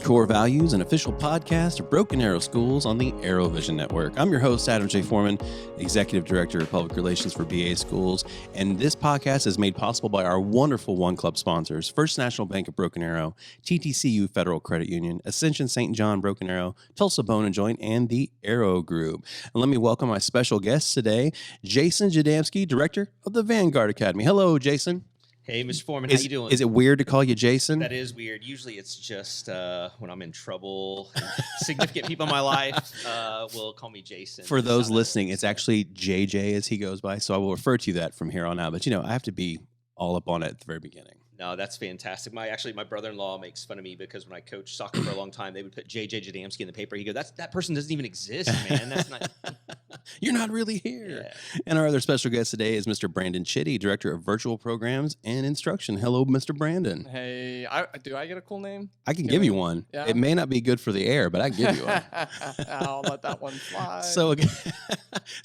Core Values, an official podcast of Broken Arrow Schools on the ArrowVision Network. I'm your host, Adam J. Foreman, Executive Director of Public Relations for BA Schools, and this podcast is made possible by our wonderful One Club sponsors, First National Bank of Broken Arrow, TTCU Federal Credit Union, Ascension St. John Broken Arrow, Tulsa Bone and Joint, and the Arrow Group. And let me welcome my special guest today, JJ Jedamski, Director of the Vanguard Academy. Hello, Jason. Hey, Mr. Foreman, how you doing? Is it weird to call you Jason? That is weird. Usually it's just when I'm in trouble. Significant people in my life will call me Jason. For those listening, it's actually JJ as he goes by, so I will refer to you that from here on out. But, I have to be all up on it at the very beginning. No, that's fantastic. My brother-in-law makes fun of me because when I coached soccer for a long time, they would put JJ Jedamski in the paper. He goes, that person doesn't even exist, man. That's not. You're not really here. Yeah. And our other special guest today is Mr. Brandon Chitty, Director of Virtual Programs and Instruction. Hello, Mr. Brandon. Hey, do I get a cool name? I can give you one. Yeah. It may not be good for the air, but I can give you one. I'll let that one fly. So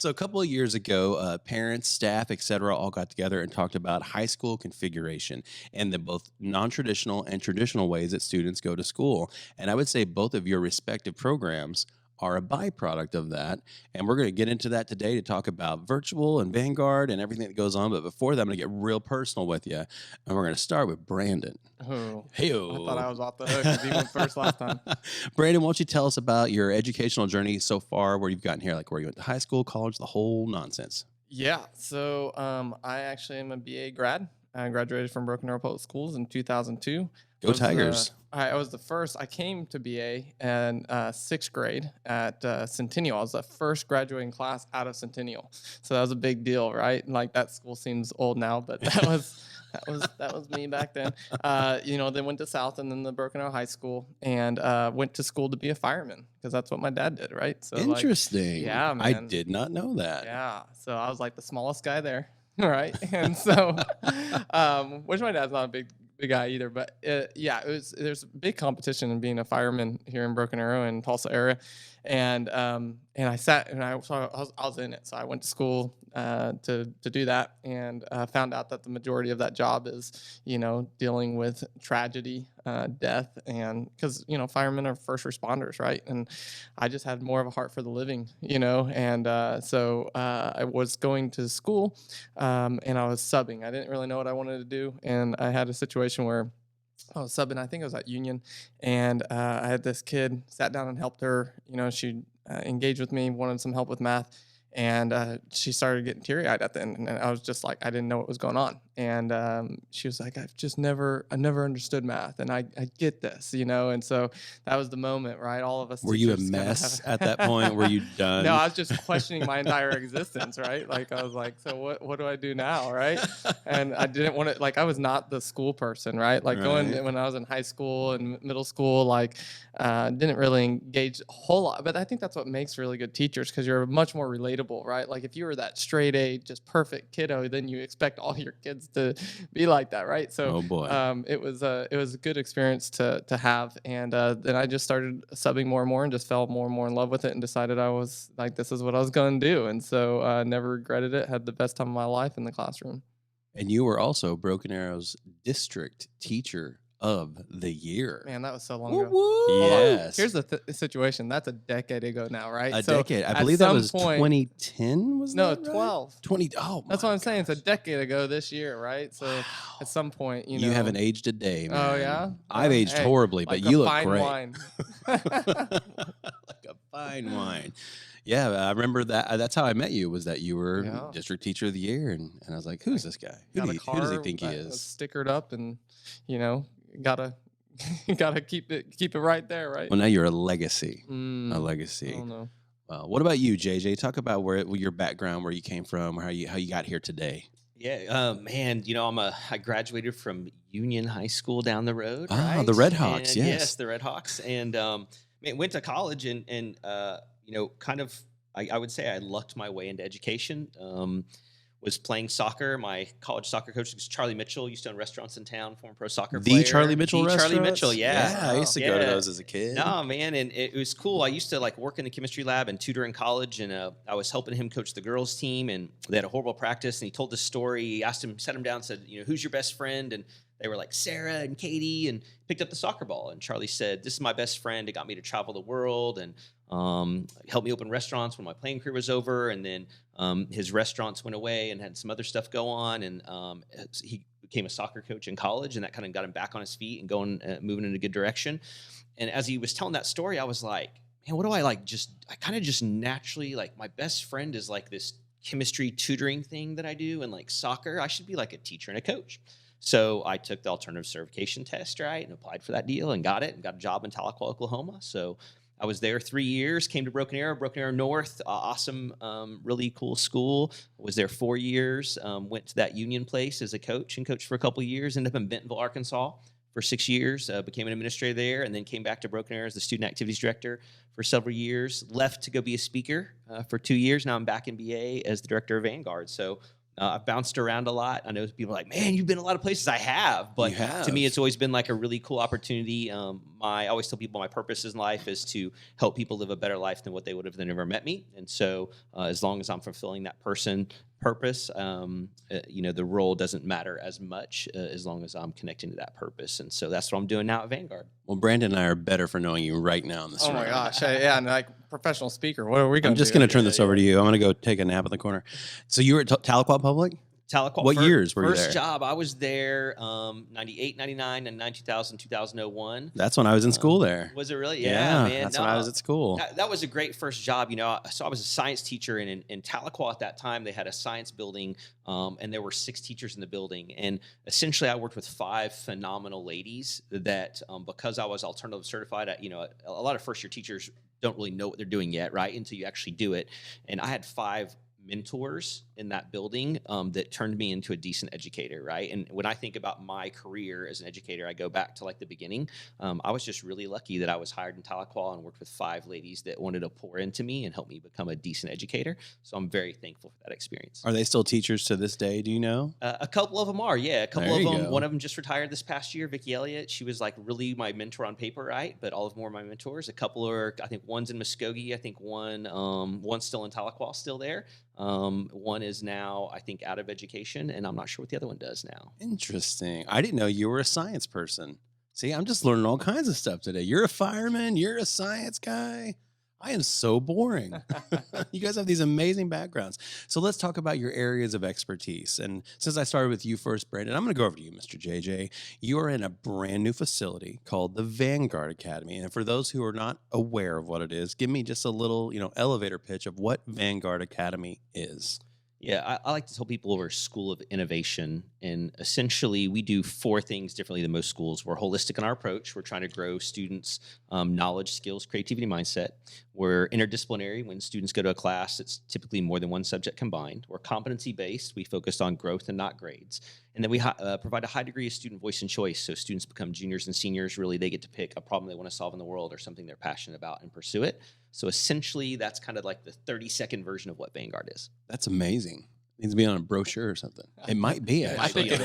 a couple of years ago, parents, staff, etc., all got together and talked about high school configuration and the both non-traditional and traditional ways that students go to school. And I would say both of your respective programs are a byproduct of that. And we're going to get into that today to talk about virtual and Vanguard and everything that goes on. But before that, I'm going to get real personal with you. And we're going to start with Brandon. Oh, Hey-o. I thought I was off the hook because he went first last time. Brandon, why don't you tell us about your educational journey so far, where you've gotten here, like where you went to high school, college, the whole nonsense. Yeah, so I actually am a BA grad. I graduated from Broken Arrow Public Schools in 2002. Go Tigers. I was the first. I came to BA in sixth grade at Centennial. I was the first graduating class out of Centennial, so that was a big deal, right? Like that school seems old now, but that was me back then. Then went to South and then the Broken Arrow High School and went to school to be a fireman because that's what my dad did, right? So interesting. Yeah, man. I did not know that. Yeah, so I was like the smallest guy there, right? And so, which my dad's not a big guy either, but there's big competition in being a fireman here in Broken Arrow and Tulsa area, and I sat and I was in it, so I went to school to do that, and found out that the majority of that job is dealing with tragedy, death, and because firemen are first responders, right? And I just had more of a heart for the living, and so I was going to school, and I was subbing. I didn't really know what I wanted to do, and I had a situation where I was subbing. I think I was at Union, and I had this kid, sat down and helped her. She engaged with me, wanted some help with math, and she started getting teary-eyed at the end, and I was just like, I didn't know what was going on. And she was like, I never understood math, and I get this, and so that was the moment, right? All of us. Were you a mess at that point? Were you done? No, I was just questioning my entire existence, right? Like I was like, so what do I do now, right? And I didn't want to, like, I was not the school person, right? Like going when I was in high school and middle school, like didn't really engage a whole lot. But I think that's what makes really good teachers, because you're much more relatable, right? Like if you were that straight A, just perfect kiddo, then you expect all your kids to be like that, right? So oh boy. It was a good experience to have, and then I just started subbing more and more and just fell more and more in love with it and decided I was like, this is what I was going to do, and so never regretted it. Had the best time of my life in the classroom. And you were also Broken Arrow's District Teacher of the Year. Man, that was so long ago. Woo! Yes. Here's the situation. That's a decade ago now, right? A decade. I believe that was 2010. Was no, that right? 12. 20. Oh, that's what I'm saying. It's a decade ago this year, right? So at some point, you haven't aged a day, man. Oh yeah, I've aged horribly, like but you look fine great. Wine. Like a fine wine. Yeah, I remember that. That's how I met you. Was that you were District Teacher of the Year, and I was like, "Who's this guy? Who does he think he is?" Stickered up, and gotta keep it right there, right? Well, now you're a legacy. A legacy. I don't know. What about you, JJ? Talk about your background, where you came from, or how you got here today. Yeah, man. I graduated from Union High School down the road. Ah, right? the Red Hawks. Yes, the Red Hawks, and went to college and kind of I would say I lucked my way into education. Was playing soccer. My college soccer coach was Charlie Mitchell. Used to own restaurants in town, former pro soccer player. The Charlie Mitchell restaurants? Charlie Mitchell, yeah. I used to go to those as a kid. No, man, and it was cool. I used to work in the chemistry lab and tutor in college, and I was helping him coach the girls team, and they had a horrible practice, and he told this story. He asked him, set him down, said, who's your best friend? And they were like Sarah and Katie, and picked up the soccer ball. And Charlie said, "This is my best friend. It got me to travel the world and helped me open restaurants when my playing career was over. And then his restaurants went away and had some other stuff go on. And he became a soccer coach in college, and that kind of got him back on his feet and going, moving in a good direction." And as he was telling that story, I was like, man, what do I like? I kind of just naturally, like, my best friend is like this chemistry tutoring thing that I do, and like soccer, I should be like a teacher and a coach. So I took the alternative certification test, right, and applied for that deal and got it, and got a job in Tahlequah, Oklahoma. So I was there 3 years, came to Broken Arrow North, awesome, really cool school. Was there 4 years, went to that Union place as a coach and coached for a couple of years, ended up in Bentonville, Arkansas for 6 years, became an administrator there, and then came back to Broken Arrow as the student activities director for several years, left to go be a speaker for 2 years. Now I'm back in BA as the director of Vanguard. So I've bounced around a lot. I know people are like, man, you've been a lot of places. I have, but to me, it's always been like a really cool opportunity. I always tell people my purpose in life is to help people live a better life than what they would have if they never met me. And so as long as I'm fulfilling that purpose, the role doesn't matter as much as long as I'm connecting to that purpose. And so that's what I'm doing now at Vanguard. Well, Brandon and I are better for knowing you right now in this room. Oh my gosh. Yeah. And like professional speaker, what are we going to do? I'm just going to turn this over to you. I'm going to go take a nap in the corner. So you were at Tahlequah Public? Tahlequah. What years were you there? First job, I was there 98, 99, and 2000, 2001. That's when I was in school there. Was it really? Yeah, man. That's when I was at school. That was a great first job. So I was a science teacher, and in Tahlequah at that time, they had a science building, and there were 6 teachers in the building. And essentially, I worked with 5 phenomenal ladies that, because I was alternative certified, a lot of first-year teachers don't really know what they're doing yet, right, until you actually do it. And I had 5 mentors in that building that turned me into a decent educator, right? And when I think about my career as an educator, I go back to like the beginning. I was just really lucky that I was hired in Tahlequah and worked with 5 ladies that wanted to pour into me and help me become a decent educator. So I'm very thankful for that experience. Are they still teachers to this day? Do you know? A couple of them are, yeah. A couple of them. One of them just retired this past year, Vicki Elliott. She was like really my mentor on paper, right? But all of them were my mentors. A couple are, I think one's in Muskogee. I think one's still in Tahlequah, still there. One is now, I think, out of education, and I'm not sure what the other one does now. Interesting. I didn't know you were a science person. See, I'm just learning all kinds of stuff today. You're a fireman. You're a science guy. I am so boring. You guys have these amazing backgrounds. So let's talk about your areas of expertise. And since I started with you first, Brandon, I'm going to go over to you, Mr. JJ. You are in a brand new facility called the Vanguard Academy. And for those who are not aware of what it is, give me just a little, elevator pitch of what Vanguard Academy is. Yeah, I like to tell people we're a school of innovation, and essentially we do 4 things differently than most schools. We're holistic in our approach. We're trying to grow students' knowledge, skills, creativity, mindset. We're interdisciplinary. When students go to a class, it's typically more than one subject combined. We're competency-based. We focus on growth and not grades. And then we provide a high degree of student voice and choice. So students become juniors and seniors. Really, they get to pick a problem they want to solve in the world or something they're passionate about and pursue it. So essentially, that's kind of like the 30-second version of what Vanguard is. That's amazing. It needs to be on a brochure or something. It might be, actually. I think it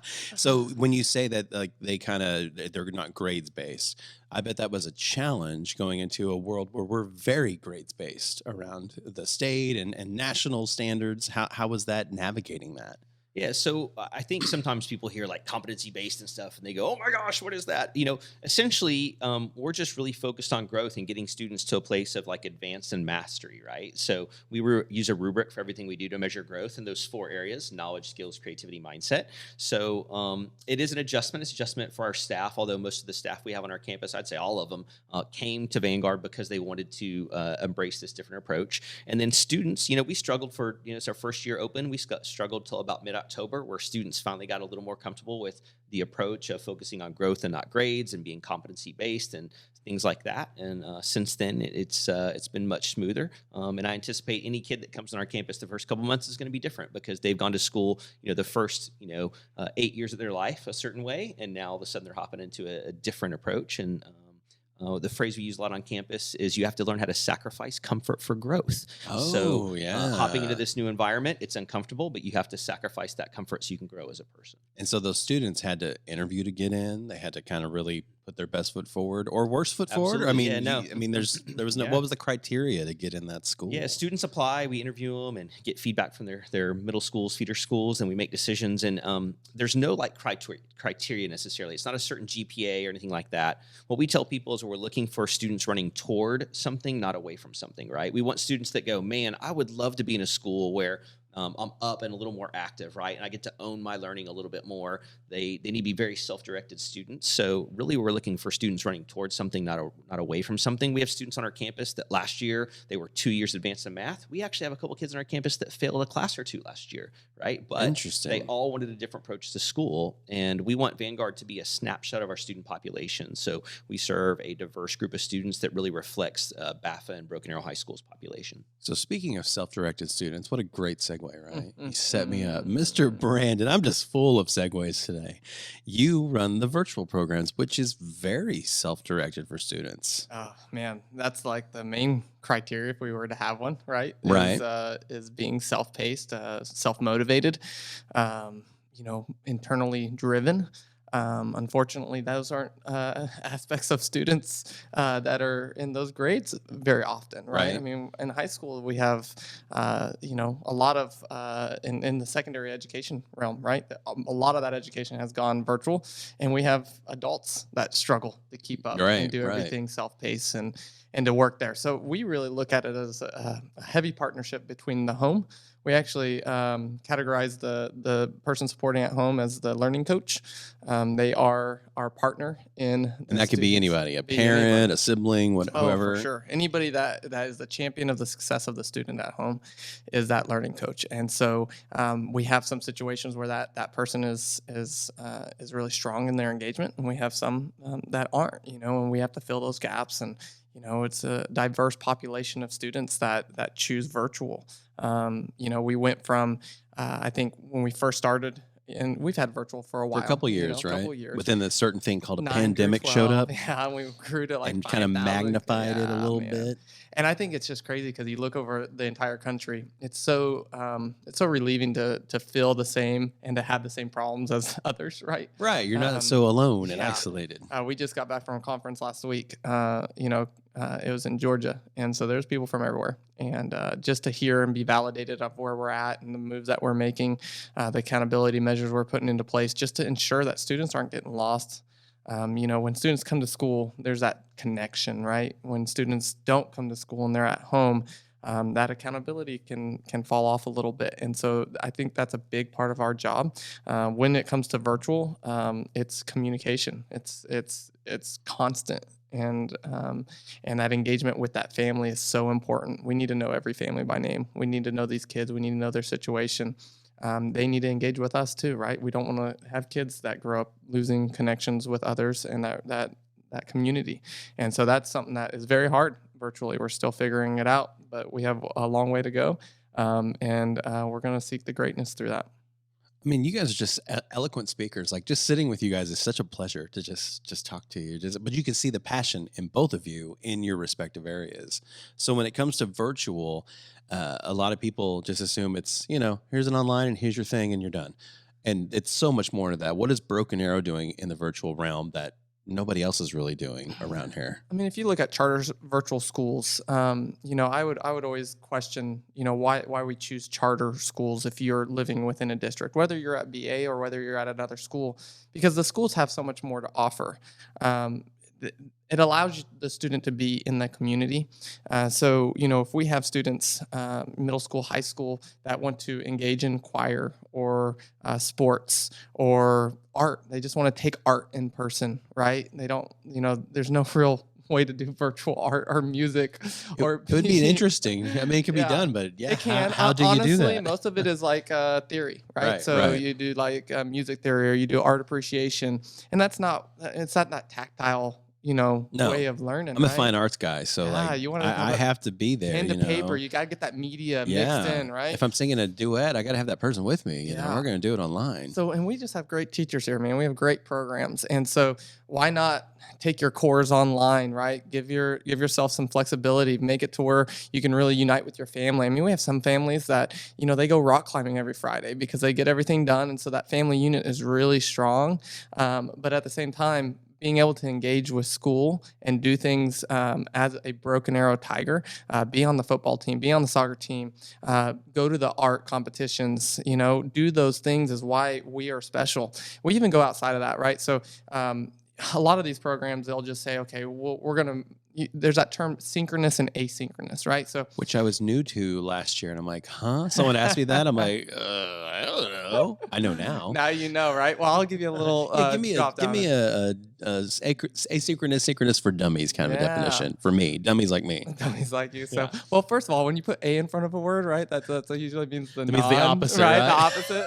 is. So when you say that like they're not grades based, I bet that was a challenge going into a world where we're very grades based around the state and national standards. How was that navigating that? Yeah, so I think sometimes people hear like competency-based and stuff, and they go, oh my gosh, what is that? Essentially, we're just really focused on growth and getting students to a place of like advanced and mastery, right? So we use a rubric for everything we do to measure growth in those 4 areas: knowledge, skills, creativity, mindset. So it is an adjustment. It's an adjustment for our staff, although most of the staff we have on our campus, I'd say all of them, came to Vanguard because they wanted to embrace this different approach. And then students, we struggled for, it's our first year open. We struggled till about mid-October, where students finally got a little more comfortable with the approach of focusing on growth and not grades and being competency-based and things like that. And since then, it's been much smoother. And I anticipate any kid that comes on our campus the first couple months is going to be different because they've gone to school, the first, 8 years of their life a certain way, and now all of a sudden they're hopping into a different approach. And the phrase we use a lot on campus is you have to learn how to sacrifice comfort for growth. Oh, yeah. Hopping into this new environment, it's uncomfortable, but you have to sacrifice that comfort so you can grow as a person. And so those students had to interview to get in. They had to kind of really put their best foot forward or worst foot forward? I Absolutely, mean, yeah, no. there was no, Yeah. what was the criteria to get in that school? Yeah, students apply. We interview them and get feedback from their middle schools, feeder schools, and we make decisions. And there's no like criteria necessarily. It's not a certain GPA or anything like that. What we tell people is we're looking for students running toward something, not away from something. Right? We want students that go, man, I would love to be in a school where I'm up and a little more active, right? And I get to own my learning a little bit more. They need to be very self-directed students. So really, we're looking for students running towards something, not away from something. We have students on our campus that last year they were 2 years advanced in math. We actually have a couple kids on our campus that failed a class or two last year, right? But Interesting. they all wanted a different approach to school, and we want Vanguard to be a snapshot of our student population. So we serve a diverse group of students that really reflects BAFA and Broken Arrow High School's population. So speaking of self-directed students, what a great segue, right? You set me up. Mr. Brandon, I'm just full of segues today. You run the virtual programs, which is very self-directed for students. Oh man, that's like the main criteria if we were to have one, right? Right. Is being self-paced, self-motivated, internally driven. Unfortunately, those aren't aspects of students that are in those grades very often, right? I mean, in high school, we have, a lot of, in the secondary education realm, right? A lot of that education has gone virtual, and we have adults that struggle to keep up and do everything self-paced and to work there. So we really look at it as a heavy partnership between the home. We actually categorize the person supporting at home as the learning coach. They are our partner in. And that could be anybody, a parent, a sibling, whoever. For sure. Anybody that is the champion of the success of the student at home is that learning coach. And so we have some situations where that person is really strong in their engagement, and we have some that aren't, and we have to fill those gaps. And it's a diverse population of students that choose virtual. We went from, I think when we first started, and we've had virtual for a while. For a couple years, right? Couple years. Within a certain thing called a 9 pandemic through 12, showed up. Yeah, we grew to like and kind of 5,000. magnified it a little bit. And I think it's just crazy because you look over the entire country. It's so relieving to feel the same and to have the same problems as others, right? Right. You're not so alone and isolated. We just got back from a conference last week. It was in Georgia, and so there's people from everywhere. And just to hear and be validated of where we're at and the moves that we're making, the accountability measures we're putting into place, just to ensure that students aren't getting lost. When students come to school, there's that connection, right? When students don't come to school and they're at home, that accountability can fall off a little bit. And so I think that's a big part of our job. When it comes to virtual, it's communication. It's constant. And that engagement with that family is so important. We need to know every family by name. We need to know these kids. We need to know their situation. They need to engage with us too, right? We don't want to have kids that grow up losing connections with others and that community. And so that's something that is very hard virtually. We're still figuring it out, but we have a long way to go. And we're going to seek the greatness through that. I mean, you guys are just eloquent speakers. Like, just sitting with you guys is such a pleasure to just talk to you. But you can see the passion in both of you in your respective areas. So when it comes to virtual, a lot of people just assume it's, here's an online and here's your thing and you're done. And it's so much more to that. What is Broken Arrow doing in the virtual realm that nobody else is really doing around here? I mean, if you look at charter virtual schools, I would always question, why we choose charter schools if you're living within a district, whether you're at BA or whether you're at another school, because the schools have so much more to offer. It allows the student to be in the community. So, if we have students, middle school, high school, that want to engage in choir or sports or art, they just want to take art in person, right? They don't, there's no real way to do virtual art or music. Or it would be interesting. I mean, it can be done, but it can. How do you do that? Most of it is like theory, right? So you do like music theory or you do art appreciation, and it's not that tactile, way of learning. I'm a fine arts guy, so I have to be there. Pen to paper, you got to get that media mixed in, right? If I'm singing a duet, I got to have that person with me. We're going to do it online. So, and we just have great teachers here, man. We have great programs, and so why not take your cores online, right? Give yourself some flexibility. Make it to where you can really unite with your family. I mean, we have some families that they go rock climbing every Friday because they get everything done, and so that family unit is really strong. But at the same time, being able to engage with school and do things as a Broken Arrow Tiger, be on the football team, be on the soccer team, go to the art competitions, do those things is why we are special. We even go outside of that, right? So a lot of these programs, they'll just say, okay, well, we're going to, there's that term synchronous and asynchronous, right? So, which I was new to last year, and I'm like, huh? Someone asked me that. I'm like, I don't know. I know now. Now you know, right? Well, I'll give you a little give me a asynchronous, synchronous for dummies kind of a definition for me. Dummies like me. Dummies like you. So, well, first of all, when you put a in front of a word, right, that usually means the means the opposite, right? The opposite.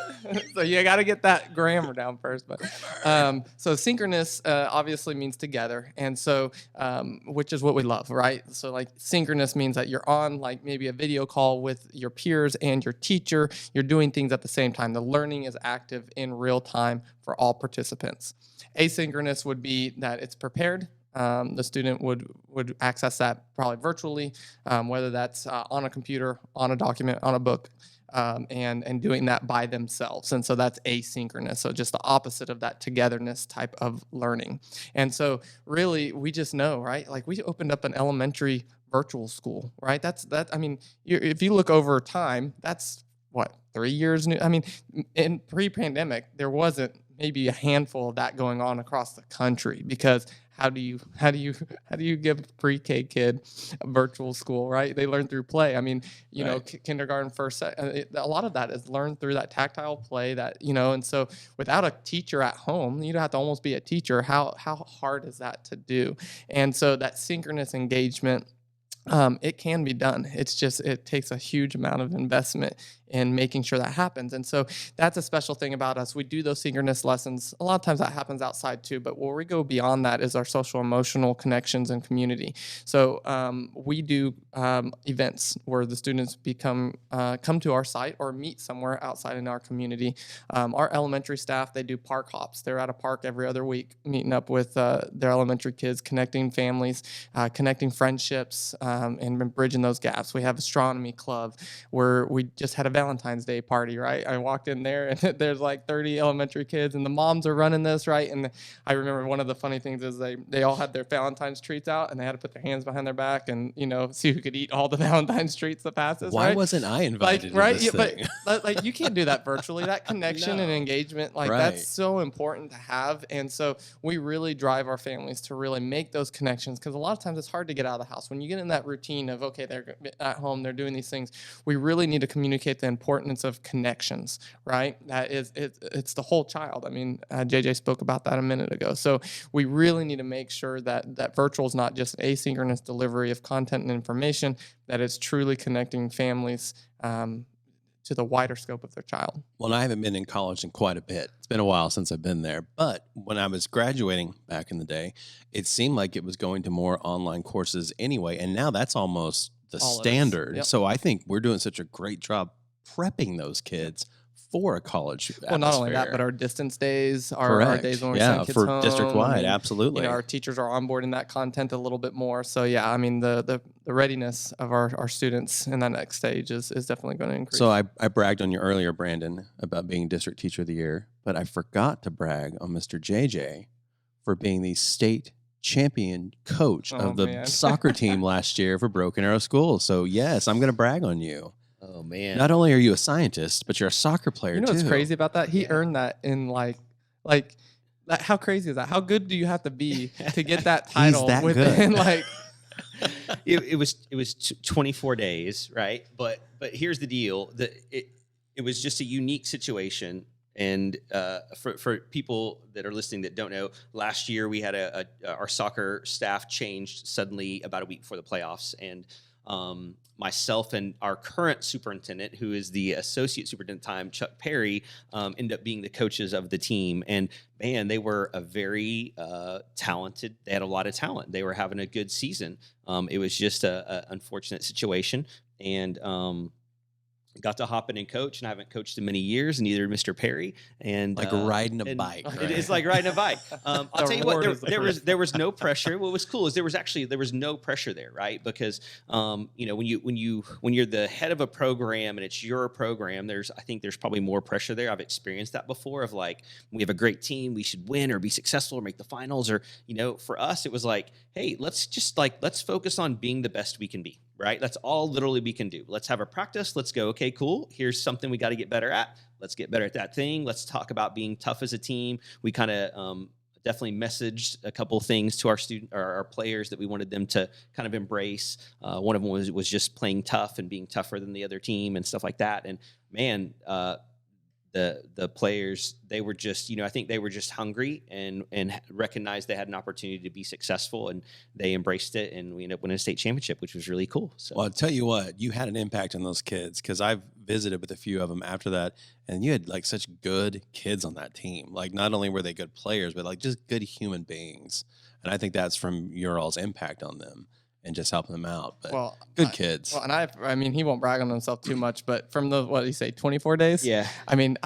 So you got to get that grammar down first. But so synchronous obviously means together, and so which is what we love, right? So like synchronous means that you're on like maybe a video call with your peers and your teacher. You're doing things at the same time. The learning is active in real time for all participants. Asynchronous would be that it's prepared. The student would access that probably virtually, whether that's on a computer, on a document, on a book, and doing that by themselves. And so that's asynchronous. So just the opposite of that togetherness type of learning. And so really we just know, right? Like we opened up an elementary virtual school, right? I mean, if you look over time, that's what, 3 years new? I mean, in pre-pandemic, there wasn't maybe a handful of that going on across the country, because how do you give a pre-K kid a virtual school, right? They learn through play. I mean, kindergarten, first, a lot of that is learned through that tactile play that, and so without a teacher at home, you'd have to almost be a teacher. How hard is that to do? And so that synchronous engagement, it can be done. It's just, it takes a huge amount of investment in making sure that happens. And so that's a special thing about us. We do those synchronous lessons. A lot of times that happens outside too, but where we go beyond that is our social emotional connections and community. So we do events where the students come to our site or meet somewhere outside in our community. Our elementary staff, they do park hops. They're at a park every other week, meeting up with their elementary kids, connecting families, connecting friendships, and bridging those gaps. We have astronomy club where we just had a Valentine's Day party, right? I walked in there and there's like 30 elementary kids and the moms are running this, right? And I remember one of the funny things is they all had their Valentine's treats out and they had to put their hands behind their back and, see who could eat all the Valentine's treats that passes. Why right? wasn't I invited? Right? To this thing? But like you can't do that virtually. That connection and engagement, that's so important to have. And so we really drive our families to really make those connections, because a lot of times it's hard to get out of the house. When you get in that routine of, okay, they're at home, they're doing these things, we really need to communicate the importance of connections, right? That is, it's the whole child. I mean, JJ spoke about that a minute ago. So we really need to make sure that virtual is not just asynchronous delivery of content and information, that it's truly connecting families to the wider scope of their child. Well, I haven't been in college in quite a bit. It's been a while since I've been there. But when I was graduating back in the day, it seemed like it was going to more online courses anyway. And now that's almost the standard. Yep. So I think we're doing such a great job prepping those kids for a college atmosphere. Well, not only that, but our distance days, our days when we send kids home. District-wide, absolutely. Our teachers are onboarding that content a little bit more. So yeah, I mean, the readiness of our students in that next stage is definitely going to increase. So I bragged on you earlier, Brandon, about being District Teacher of the Year, but I forgot to brag on Mr. JJ for being the state champion coach of the soccer team last year for Broken Arrow Schools. So yes, I'm going to brag on you. Oh man! Not only are you a scientist, but you're a soccer player too. What's crazy about that? He earned that in like that. How crazy is that? How good do you have to be to get that title? He's that within good. like. It was 24 days, right? But here's the deal: it was just a unique situation. And for people that are listening that don't know, last year we had our soccer staff changed suddenly about a week before the playoffs, and myself and our current superintendent, who is the associate superintendent at the time, Chuck Perry, ended up being the coaches of the team. And man, they were a very talented. They had a lot of talent. They were having a good season. It was just a unfortunate situation, and got to hop in and coach, and I haven't coached in many years, and neither Mr. Perry. And like riding a bike. Right? It is like riding a bike. I'll tell you what, there was no pressure. What was cool is there was no pressure there, right? Because you know, when you're the head of a program and it's your program, I think there's probably more pressure there. I've experienced that before of like, we have a great team, we should win or be successful or make the finals, or, you know, for us it was like, hey, let's focus on being the best we can be. Right? That's all literally we can do. Let's have a practice. Let's go, okay, cool. Here's something we got to get better at. Let's get better at that thing. Let's talk about being tough as a team. We kind of definitely messaged a couple things to our players that we wanted them to kind of embrace. One of them was just playing tough and being tougher than the other team and stuff like that. And man, the players, they were just, you know, I think they were just hungry and recognized they had an opportunity to be successful, and they embraced it, and we ended up winning a state championship, which was really cool. So, well, I'll tell you what, you had an impact on those kids, because I've visited with a few of them after that, and you had like such good kids on that team. Like, not only were they good players, but like just good human beings. And I think that's from your all's impact on them and just helping them out. But good kids. Well, and I mean, he won't brag on himself too much, but from the, what did he say, 24 days? Yeah. I mean,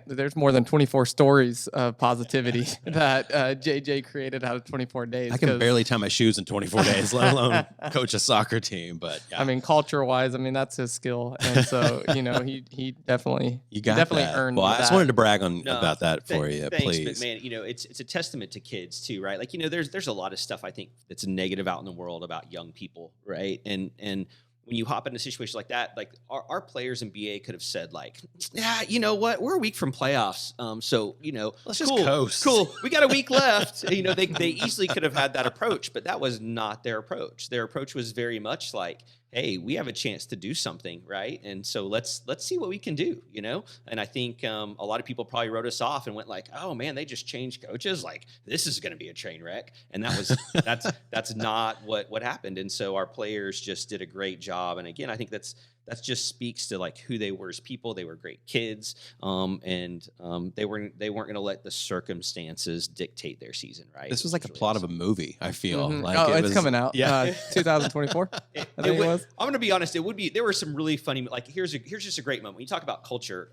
there's more than 24 stories of positivity that JJ created out of 24 days. I can barely tie my shoes in 24 days, let alone coach a soccer team. But yeah. I mean, culture-wise, I mean, that's his skill. And so, you know, he definitely earned Well, that. I just wanted to brag about that for you, thanks, please. But man, you know, it's a testament to kids too, right? Like, you know, there's a lot of stuff I think that's negative out in the world about young people, right? And when you hop into a situation like that, like our players in BA could have said like, yeah, you know what, we're a week from playoffs, so, you know, let's just coast. Cool, we got a week left. You know, they easily could have had that approach, but that was not their approach. Their approach was very much like, hey, we have a chance to do something, right? And so let's see what we can do, you know? And I think a lot of people probably wrote us off and went like, oh man, they just changed coaches. Like, this is going to be a train wreck. And that's not what happened. And so our players just did a great job. And again, I think that just speaks to like who they were as people. They were great kids, and they weren't going to let the circumstances dictate their season. Right. This was like a plot of a movie. I feel like it's coming out. Yeah, 2024. I think it was. I'm going to be honest. It would be. There were some really funny. Like here's just a great moment when you talk about culture.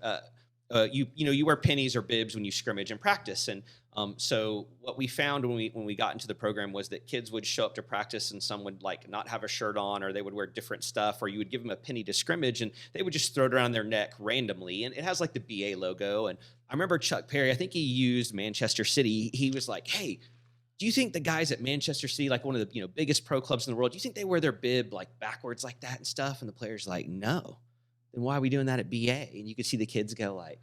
You wear pennies or bibs when you scrimmage and practice, and so what we found when we got into the program was that kids would show up to practice and some would like not have a shirt on, or they would wear different stuff, or you would give them a penny to scrimmage and they would just throw it around their neck randomly, and it has like the BA logo. And I remember Chuck Perry, I think he used Manchester City. He was like, hey, do you think the guys at Manchester City, like one of the biggest pro clubs in the world, do you think they wear their bib like backwards like that and stuff? And the player's like, no. Then why are we doing that at BA? And you could see the kids go like,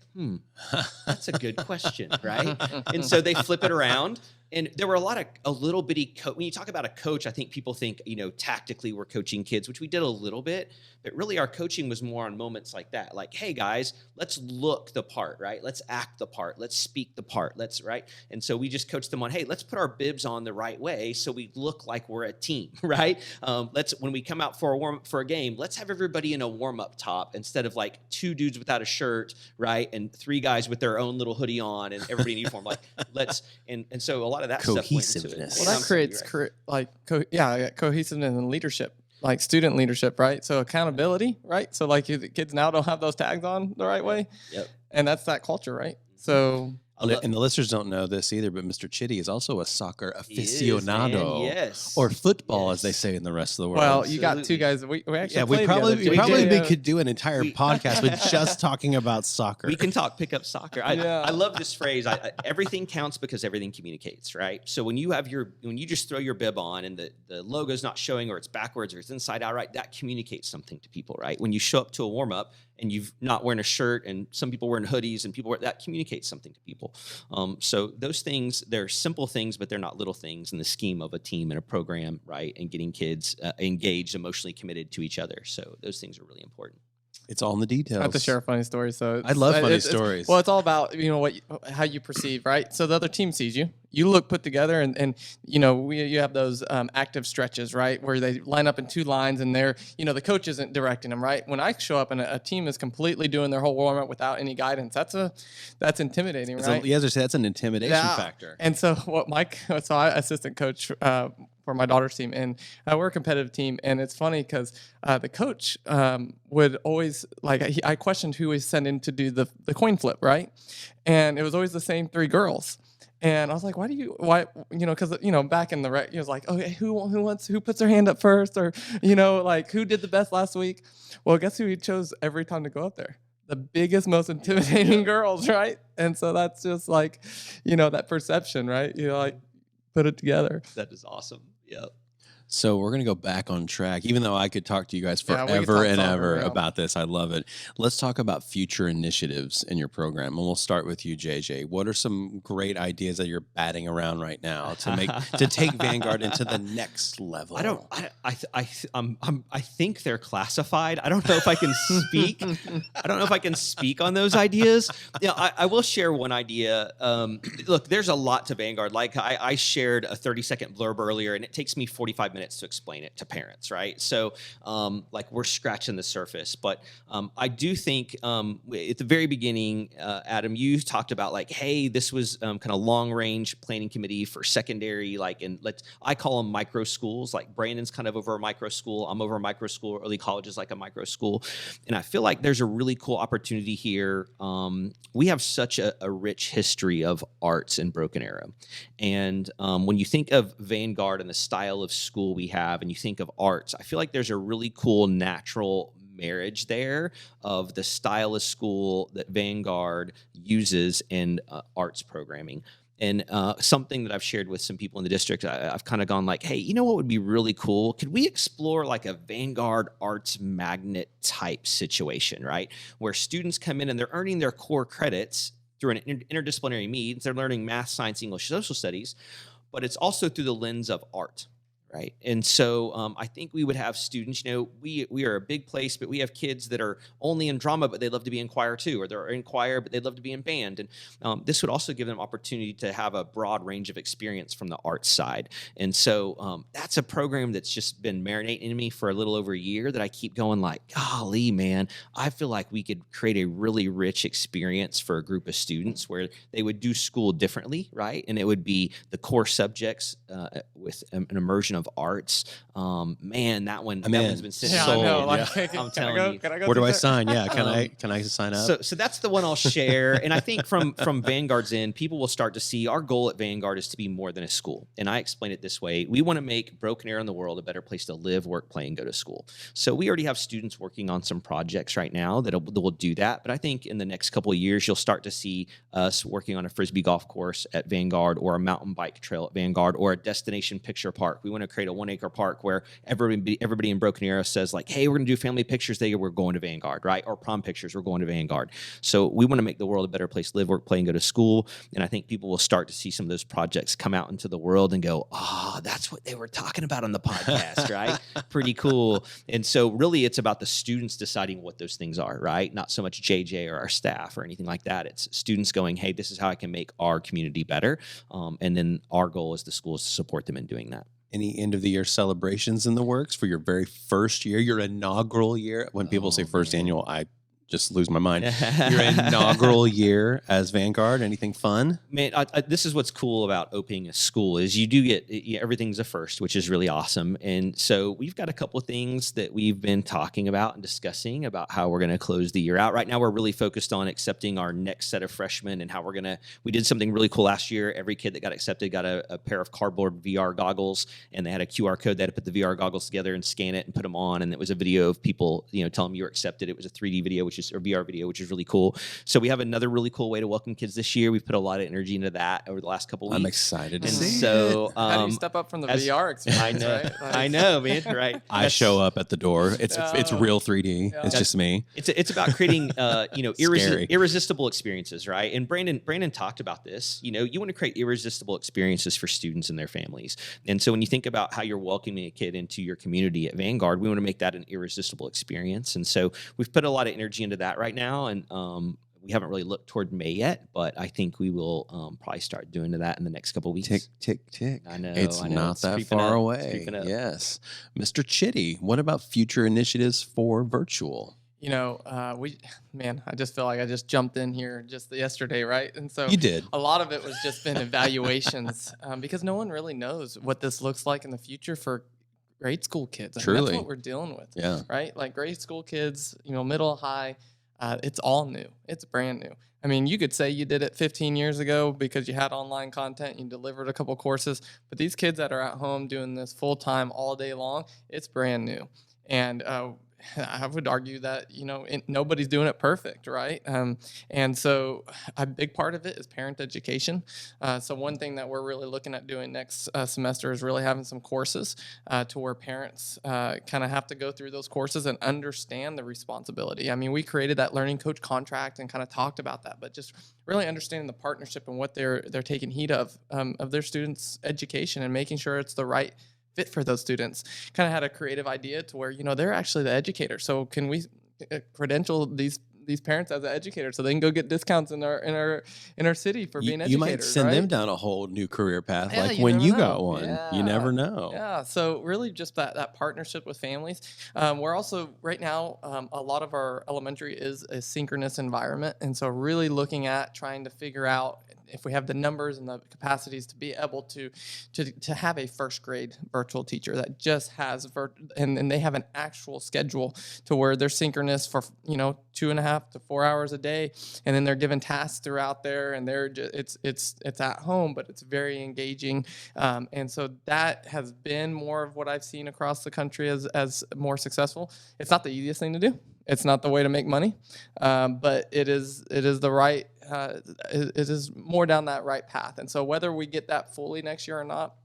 that's a good question, right? And so they flip it around. And there were a little bitty when you talk about a coach, I think people think, tactically we're coaching kids, which we did a little bit, but really our coaching was more on moments like that. Like, hey guys, let's look the part, right? Let's act the part. Let's speak the part. Right? And so we just coached them on, hey, let's put our bibs on the right way so we look like we're a team, right? When we come out for a game, let's have everybody in a warm-up top instead of like 2 dudes without a shirt, right? And 3 guys with their own little hoodie on and everybody in uniform. Like, and so a lot of that cohesiveness. Stuff well, that creates cohesiveness and leadership, like student leadership, right? So accountability, right? So like the kids now don't have those tags on the right way. Yep. And that's that culture, right? So. And the listeners don't know this either, but Mr. Chitty is also a soccer aficionado, yes, or football, as they say in the rest of the world. Well, you got 2 guys. We actually we probably could do an entire podcast with just talking about soccer. We can talk pickup soccer. I love this phrase. Everything counts because everything communicates, right? So when you just throw your bib on and the logo's not showing, or it's backwards, or it's inside out, right? That communicates something to people, right? When you show up to a warm up and you've not wearing a shirt, and some people wearing hoodies, and that communicates something to people. So those things, they're simple things, but they're not little things in the scheme of a team and a program, right? And getting kids engaged, emotionally committed to each other. So those things are really important. It's all in the details. I have to share a funny story. So I love funny stories. Well, it's all about how you perceive, right? So the other team sees you. you look put together, and you have those active stretches, right, where they line up in 2 lines, and they're, the coach isn't directing them, right? When I show up and a team is completely doing their whole warm up without any guidance, that's intimidating, right? That's an intimidation factor. And so I assistant coach for my daughter's team, and we're a competitive team. And it's funny because the coach would always, I questioned who we sent in to do the coin flip, right? And it was always the same 3 girls. And I was like, because, back in the it was like, okay, who puts their hand up first? Or, who did the best last week? Well, guess who he chose every time to go up there? The biggest, most intimidating girls, right? And so that's just that perception, right? Put it together. That is awesome. Yep. So we're going to go back on track, even though I could talk to you guys forever and ever about this. I love it. Let's talk about future initiatives in your program. And we'll start with you, JJ. What are some great ideas that you're batting around right now to take Vanguard into the next level? I think they're classified. I don't know if I can speak. I don't know if I can speak on those ideas. I will share one idea. Look, there's a lot to Vanguard. Like I shared a 30-second blurb earlier, and it takes me 45 minutes to explain it to parents, right? So we're scratching the surface, but I do think at the very beginning, Adam, you talked about hey, this was kind of long range planning committee for secondary, I call them micro schools. Like Brandon's kind of over a micro school. I'm over a micro school. Early college is like a micro school. And I feel like there's a really cool opportunity here. We have such a rich history of arts in Broken Arrow. And when you think of Vanguard and the style of school we have, and you think of arts, I feel like there's a really cool natural marriage there of the style of school that Vanguard uses in arts programming. And something that I've shared with some people in the district, I've kind of gone hey, what would be really cool? Could we explore a Vanguard arts magnet type situation, right? Where students come in and they're earning their core credits through an interdisciplinary means. They're learning math, science, English, social studies, but it's also through the lens of art. Right. And so I think we would have students, we are a big place, but we have kids that are only in drama, but they love to be in choir too, or they're in choir, but they'd love to be in band. And this would also give them opportunity to have a broad range of experience from the arts side. And so that's a program that's just been marinating in me for a little over a year that I keep going golly, man, I feel like we could create a really rich experience for a group of students where they would do school differently, right? And it would be the core subjects with an immersion of arts. Man, that one's been sitting. Yeah, sold. I know. I'm telling you. Can I go Where do I sign? Yeah, can I sign up? So that's the one I'll share. And I think from Vanguard's end, people will start to see our goal at Vanguard is to be more than a school. And I explain it this way: we want to make Broken Arrow in the world a better place to live, work, play, and go to school. So we already have students working on some projects right now that will do that. But I think in the next couple of years, you'll start to see us working on a Frisbee golf course at Vanguard, or a mountain bike trail at Vanguard, or a destination picture park. We want to create a 1-acre park where everybody in Broken Arrow says hey, we're going to do family pictures today, we're going to Vanguard, right? Or prom pictures, we're going to Vanguard. So we want to make the world a better place to live, work, play, and go to school. And I think people will start to see some of those projects come out into the world and go, that's what they were talking about on the podcast, right? Pretty cool. And so really it's about the students deciding what those things are, right? Not so much JJ or our staff or anything like that. It's students going, hey, this is how I can make our community better. And then our goal as the school is to support them in doing that. Any end of the year celebrations in the works for your very first year, your inaugural year? When people say first annual, I just lose my mind. Your inaugural year as Vanguard, anything fun? Man, this is what's cool about opening a school is you do get everything's a first, which is really awesome. And so we've got a couple of things that we've been talking about and discussing about how we're going to close the year out. Right now, we're really focused on accepting our next set of freshmen and how we did something really cool last year. Every kid that got accepted got a pair of cardboard VR goggles, and they had a QR code. They had to put the VR goggles together and scan it and put them on. And it was a video of people, telling them you were accepted. It was a 3D video, or VR video, which is really cool. So we have another really cool way to welcome kids this year. We've put a lot of energy into that over the last couple of weeks. I'm excited to and see so, it. How do you step up from the VR experience? I know, man. Right. I show up at the door. It's real 3D. Yeah. It's just me. It's about creating irresistible experiences, right? And Brandon talked about this. You want to create irresistible experiences for students and their families. And so when you think about how you're welcoming a kid into your community at Vanguard, we want to make that an irresistible experience. And so we've put a lot of energy into that right now, and we haven't really looked toward May yet, but I think we will probably start doing that in the next couple of weeks. Tick, tick, tick. I know. It's not that far away. Yes. Mr. Chitty, what about future initiatives for virtual? You know, I just feel like I just jumped in here just yesterday, right? And so you did. A lot of it was just been evaluations because no one really knows what this looks like in the future for grade school kids. Truly. That's what we're dealing with. Yeah. Right? Like grade school kids, middle, high, it's all new. It's brand new. I mean, you could say you did it 15 years ago because you had online content, you delivered a couple courses, but these kids that are at home doing this full time all day long, it's brand new. And I would argue that, nobody's doing it perfect, right? And so a big part of it is parent education. So one thing that we're really looking at doing next semester is really having some courses to where parents kind of have to go through those courses and understand the responsibility. I mean, we created that learning coach contract and kind of talked about that, but just really understanding the partnership and what they're taking heed of their students' education and making sure it's the right fit for those students. Kind of had a creative idea to where, they're actually the educator. So can we credential these parents as an educator so they can go get discounts in our city for being educators? You might send right? them down a whole new career path, Yeah, like when you know. got one. Yeah. You never know. Yeah. So really just that partnership with families. We're also right now, a lot of our elementary is a synchronous environment. And so really looking at trying to figure out if we have the numbers and the capacities to be able to have a first grade virtual teacher that just has and they have an actual schedule to where they're synchronous for 2.5 to 4 hours a day, and then they're given tasks throughout there, and they're just, it's at home, but it's very engaging, and so that has been more of what I've seen across the country as more successful. It's not the easiest thing to do. It's not the way to make money, but it is the right. It is more down that right path. And so whether we get that fully next year or not,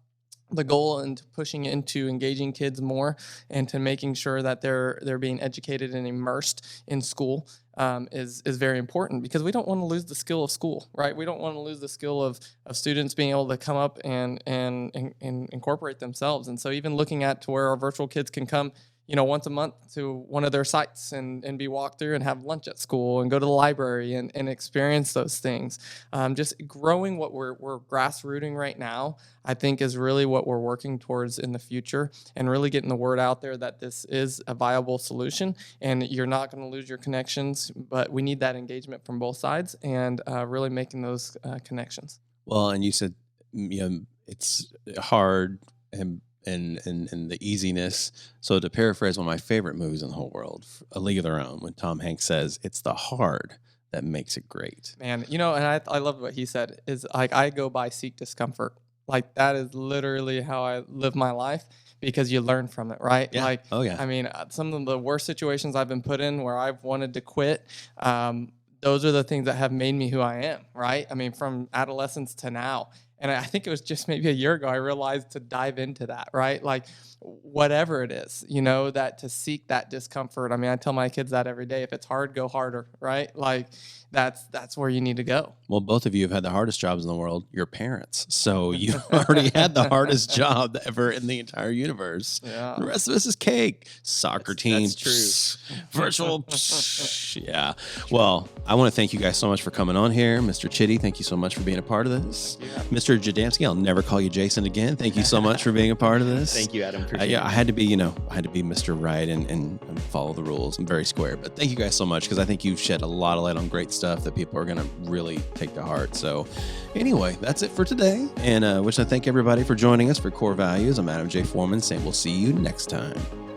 the goal and pushing into engaging kids more and to making sure that they're being educated and immersed in school is very important, because we don't want to lose the skill of school, right? We don't want to lose the skill of students being able to come up and incorporate themselves. And so even looking at to where our virtual kids can come once a month to one of their sites and be walked through and have lunch at school and go to the library and experience those things. Just growing what we're grassrooting right now, I think is really what we're working towards in the future, and really getting the word out there that this is a viable solution and you're not going to lose your connections, but we need that engagement from both sides and really making those connections. Well, and you said it's hard and the easiness. So to paraphrase one of my favorite movies in the whole world, A League of Their Own, when Tom Hanks says, it's the hard that makes it great. Man, and I love what he said, is like, I go by seek discomfort. Like that is literally how I live my life, because you learn from it, right? Yeah. Like, oh, yeah. I mean, some of the worst situations I've been put in where I've wanted to quit, those are the things that have made me who I am, right? I mean, from adolescence to now. And I think it was just maybe a year ago I realized to dive into that, right? Like whatever it is, that to seek that discomfort. I mean, I tell my kids that every day. If it's hard, go harder, right? Like that's where you need to go. Well, both of you have had the hardest jobs in the world, your parents. So you already had the hardest job ever in the entire universe. Yeah. The rest of this is cake. Soccer team. That's true. Virtual. Yeah. Well, I want to thank you guys so much for coming on here. Mr. Chitty, thank you so much for being a part of this. Yeah. Mr. Jedamski, I'll never call you Jason again. Thank you so much for being a part of this. Thank you, Adam. Appreciate Yeah, it. I had to be Mr. Right and follow the rules. I'm very square, but thank you guys so much, because I think you've shed a lot of light on great stuff that people are going to really take to heart. So anyway, that's it for today. And wish to thank everybody for joining us for Core Values. I'm Adam J. Foreman, saying we'll see you next time.